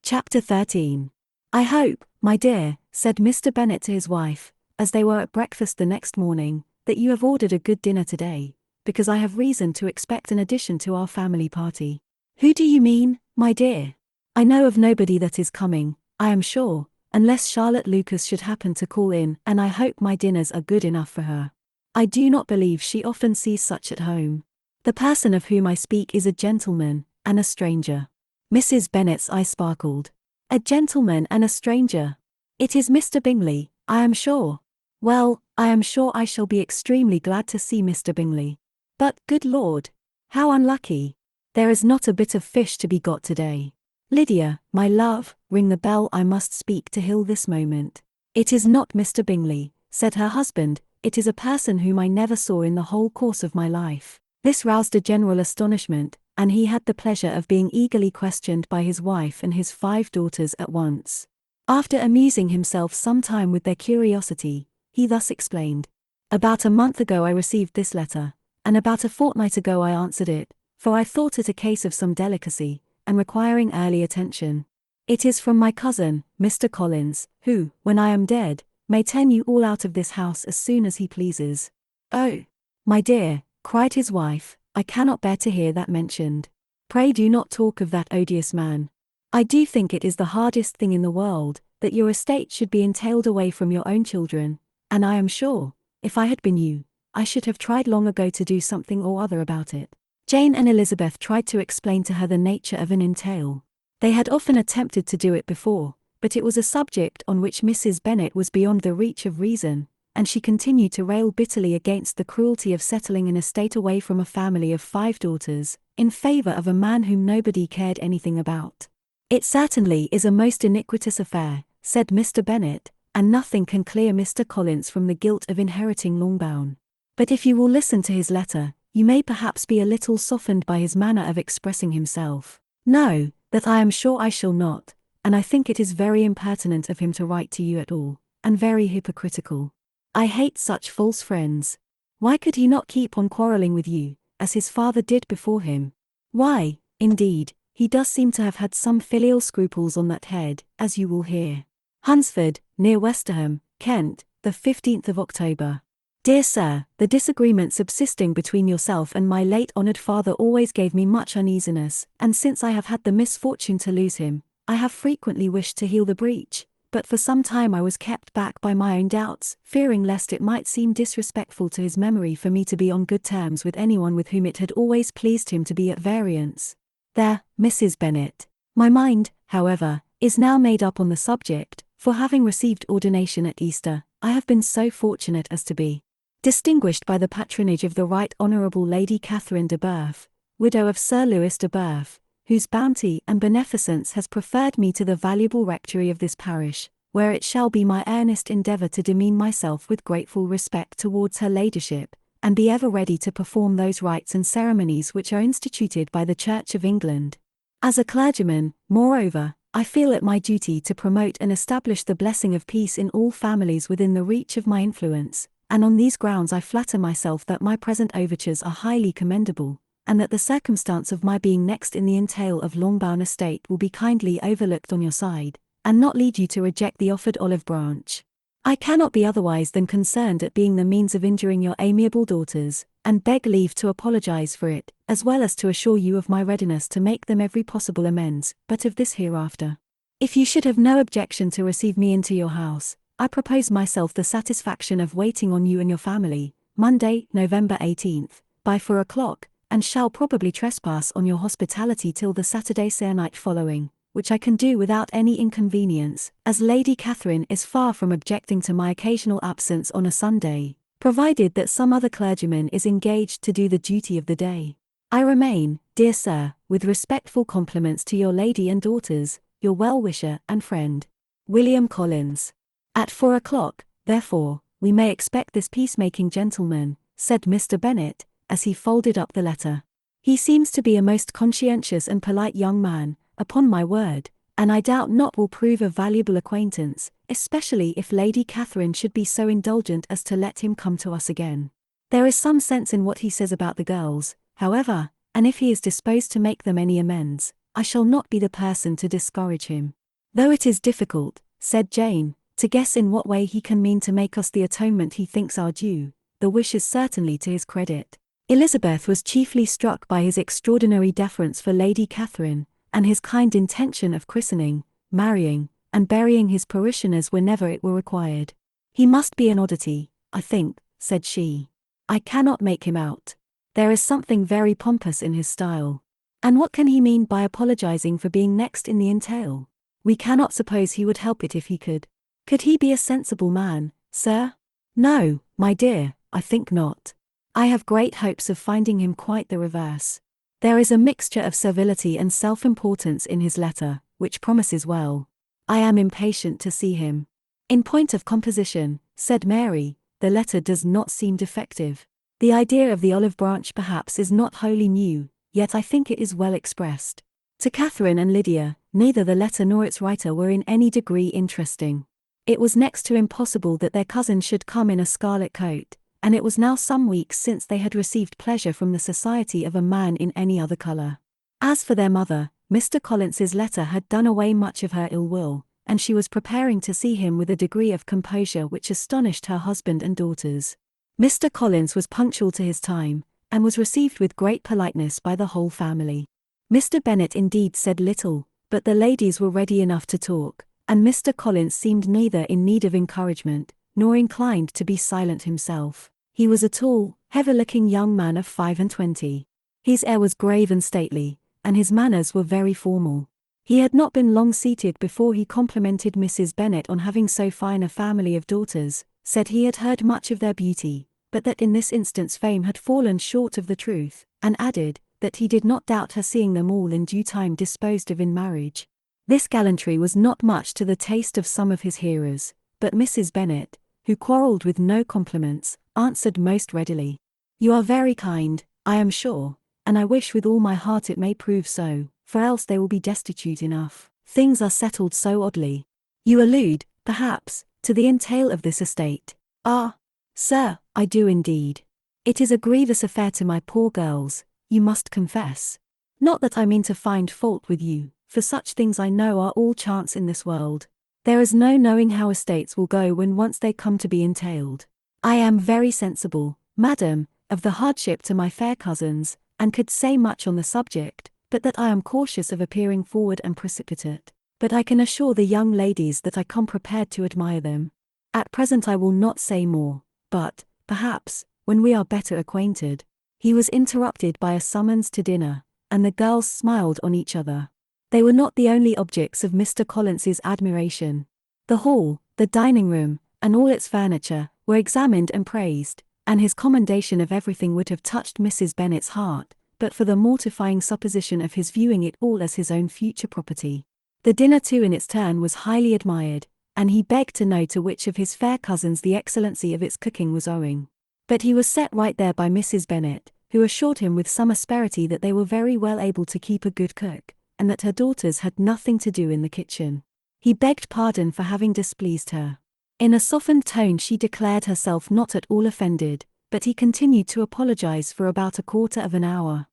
Chapter 13. I hope, my dear, said Mr. Bennet to his wife, as they were at breakfast the next morning, that you have ordered a good dinner today, because I have reason to expect an addition to our family party. Who do you mean, my dear? I know of nobody that is coming, I am sure, unless Charlotte Lucas should happen to call in, and I hope my dinners are good enough for her. I do not believe she often sees such at home. The person of whom I speak is a gentleman, and a stranger. Mrs. Bennet's eye sparkled. A gentleman and a stranger. It is Mr. Bingley, I am sure. Well, I am sure I shall be extremely glad to see Mr. Bingley. But, good Lord! How unlucky! There is not a bit of fish to be got today. Lydia, my love, ring the bell, I must speak to Hill this moment. It is not Mr. Bingley, said her husband, it is a person whom I never saw in the whole course of my life. This roused a general astonishment, and he had the pleasure of being eagerly questioned by his wife and his 5 daughters at once. After amusing himself some time with their curiosity, he thus explained. About a month ago I received this letter, and about a fortnight ago I answered it, for I thought it a case of some delicacy, and requiring early attention. It is from my cousin, Mr. Collins, who, when I am dead, may turn you all out of this house as soon as he pleases. Oh, my dear, cried his wife, I cannot bear to hear that mentioned. Pray do not talk of that odious man. I do think it is the hardest thing in the world, that your estate should be entailed away from your own children, and I am sure, if I had been you, I should have tried long ago to do something or other about it. Jane and Elizabeth tried to explain to her the nature of an entail. They had often attempted to do it before, but it was a subject on which Mrs. Bennet was beyond the reach of reason, and she continued to rail bitterly against the cruelty of settling an estate away from a family of 5 daughters, in favor of a man whom nobody cared anything about. It certainly is a most iniquitous affair, said Mr. Bennet, and nothing can clear Mr. Collins from the guilt of inheriting Longbourn. But if you will listen to his letter, you may perhaps be a little softened by his manner of expressing himself. No, that I am sure I shall not, and I think it is very impertinent of him to write to you at all, and very hypocritical. I hate such false friends. Why could he not keep on quarrelling with you, as his father did before him? Why, indeed, he does seem to have had some filial scruples on that head, as you will hear. Hunsford, near Westerham, Kent, the 15th of October. Dear Sir, the disagreement subsisting between yourself and my late honoured father always gave me much uneasiness, and since I have had the misfortune to lose him, I have frequently wished to heal the breach, but for some time I was kept back by my own doubts, fearing lest it might seem disrespectful to his memory for me to be on good terms with anyone with whom it had always pleased him to be at variance. There, Mrs. Bennet. My mind, however, is now made up on the subject, for having received ordination at Easter, I have been so fortunate as to be distinguished by the patronage of the Right Honourable Lady Catherine de Bourgh, widow of Sir Louis de Bourgh, whose bounty and beneficence has preferred me to the valuable rectory of this parish, where it shall be my earnest endeavour to demean myself with grateful respect towards her ladyship, and be ever ready to perform those rites and ceremonies which are instituted by the Church of England. As a clergyman, moreover, I feel it my duty to promote and establish the blessing of peace in all families within the reach of my influence, and on these grounds I flatter myself that my present overtures are highly commendable, and that the circumstance of my being next in the entail of Longbourn estate will be kindly overlooked on your side, and not lead you to reject the offered olive branch. I cannot be otherwise than concerned at being the means of injuring your amiable daughters, and beg leave to apologize for it, as well as to assure you of my readiness to make them every possible amends, but of this hereafter. If you should have no objection to receive me into your house, I propose myself the satisfaction of waiting on you and your family, Monday, November 18th, by 4 o'clock, and shall probably trespass on your hospitality till the Saturday se'nnight following, which I can do without any inconvenience, as Lady Catherine is far from objecting to my occasional absence on a Sunday, provided that some other clergyman is engaged to do the duty of the day. I remain, dear Sir, with respectful compliments to your lady and daughters, your well-wisher and friend, William Collins. At 4 o'clock, therefore, we may expect this peacemaking gentleman, said Mr. Bennet, as he folded up the letter. He seems to be a most conscientious and polite young man, upon my word, and I doubt not will prove a valuable acquaintance, especially if Lady Catherine should be so indulgent as to let him come to us again. There is some sense in what he says about the girls, however, and if he is disposed to make them any amends, I shall not be the person to discourage him. Though it is difficult, said Jane, to guess in what way he can mean to make us the atonement he thinks our due, the wish is certainly to his credit. Elizabeth was chiefly struck by his extraordinary deference for Lady Catherine, and his kind intention of christening, marrying, and burying his parishioners whenever it were required. He must be an oddity, I think, said she. I cannot make him out. There is something very pompous in his style. And what can he mean by apologizing for being next in the entail? We cannot suppose he would help it if he could. Could he be a sensible man, sir? No, my dear, I think not. I have great hopes of finding him quite the reverse. There is a mixture of servility and self-importance in his letter, which promises well. I am impatient to see him. In point of composition, said Mary, the letter does not seem defective. The idea of the olive branch perhaps is not wholly new, yet I think it is well expressed. To Catherine and Lydia, neither the letter nor its writer were in any degree interesting. It was next to impossible that their cousin should come in a scarlet coat, and it was now some weeks since they had received pleasure from the society of a man in any other colour. As for their mother, Mr. Collins's letter had done away much of her ill will, and she was preparing to see him with a degree of composure which astonished her husband and daughters. Mr. Collins was punctual to his time, and was received with great politeness by the whole family. Mr. Bennet indeed said little, but the ladies were ready enough to talk, and Mr. Collins seemed neither in need of encouragement, nor inclined to be silent himself. He was a tall, heavy-looking young man of 25. His air was grave and stately, and his manners were very formal. He had not been long seated before he complimented Mrs. Bennet on having so fine a family of daughters, said he had heard much of their beauty, but that in this instance fame had fallen short of the truth, and added, that he did not doubt her seeing them all in due time disposed of in marriage. This gallantry was not much to the taste of some of his hearers, but Mrs. Bennet, who quarrelled with no compliments, answered most readily. You are very kind, I am sure, and I wish with all my heart it may prove so, for else they will be destitute enough. Things are settled so oddly. You allude, perhaps, to the entail of this estate. Ah, sir, I do indeed. It is a grievous affair to my poor girls, you must confess. Not that I mean to find fault with you, for such things I know are all chance in this world. There is no knowing how estates will go when once they come to be entailed. I am very sensible, madam, of the hardship to my fair cousins, and could say much on the subject, but that I am cautious of appearing forward and precipitate. But I can assure the young ladies that I come prepared to admire them. At present I will not say more, but, perhaps, when we are better acquainted. He was interrupted by a summons to dinner, and the girls smiled on each other. They were not the only objects of Mr. Collins's admiration. The hall, the dining room, and all its furniture, were examined and praised, and his commendation of everything would have touched Mrs. Bennet's heart, but for the mortifying supposition of his viewing it all as his own future property. The dinner too in its turn was highly admired, and he begged to know to which of his fair cousins the excellency of its cooking was owing. But he was set right there by Mrs. Bennet, who assured him with some asperity that they were very well able to keep a good cook, and that her daughters had nothing to do in the kitchen. He begged pardon for having displeased her. In a softened tone she declared herself not at all offended, but he continued to apologize for about a quarter of an hour.